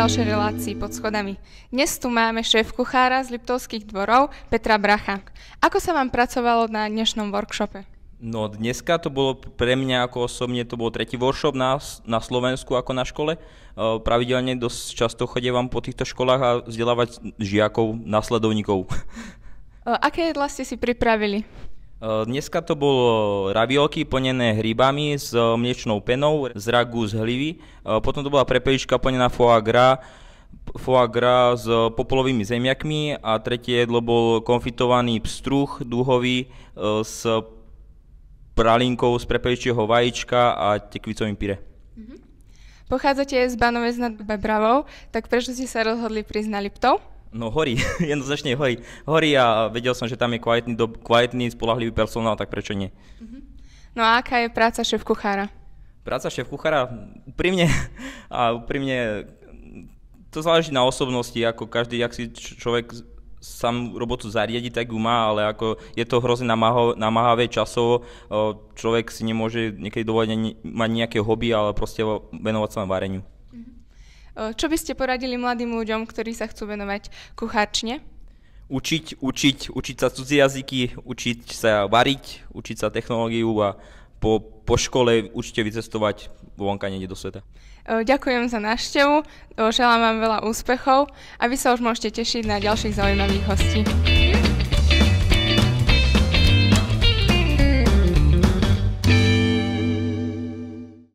ďalšej relácii Pod schodami. Dnes tu máme šéf-kuchára z Liptovských dvorov, Petra Bracha. Ako sa vám pracovalo na dnešnom workshope? No dneska to bolo pre mňa ako osobne, to bol tretí workshop na Slovensku ako na škole. Pravidelne dosť často chodievam po týchto školách a vzdelávať žiakov, následovníkov. Aké jedlá ste si pripravili? Dneska to bolo raviolky plnené hríbami s mliečnou penou, z ragu z hlivy. Potom to bola prepelička plnená foie gras s popolovými zemiakmi a tretie jedlo bol konfitovaný pstruh dúhový s pralinkou z prepeličieho vajíčka a tekvicovým pyré. Pochádzate z Banovec nad Bebravou, tak prečo ste sa rozhodli prísť na Liptov? No horí, jednoznačne horí. Horí a vedel som, že tam je kvalitný, spoľahlivý personál, tak prečo nie? No a aká je práca šéf-kuchára? Práca šéf-kuchára úprimne, to záleží na osobnosti, ako každý, ak si človek sám robotu zariadi, tak ju má, ale ako je to hrozne namáhavé časovo, človek si nemôže niekedy dovoliť mať nejaké hobby, ale proste venovať sa na vareniu. Čo by ste poradili mladým ľuďom, ktorí sa chcú venovať kuchárčine? Učiť sa cudzie jazyky, učiť sa variť, učiť sa technológiu a po škole určite vycestovať vonka niekde do sveta. Ďakujem za návštevu, želám vám veľa úspechov a vy sa už môžete tešiť na ďalších zaujímavých hostí.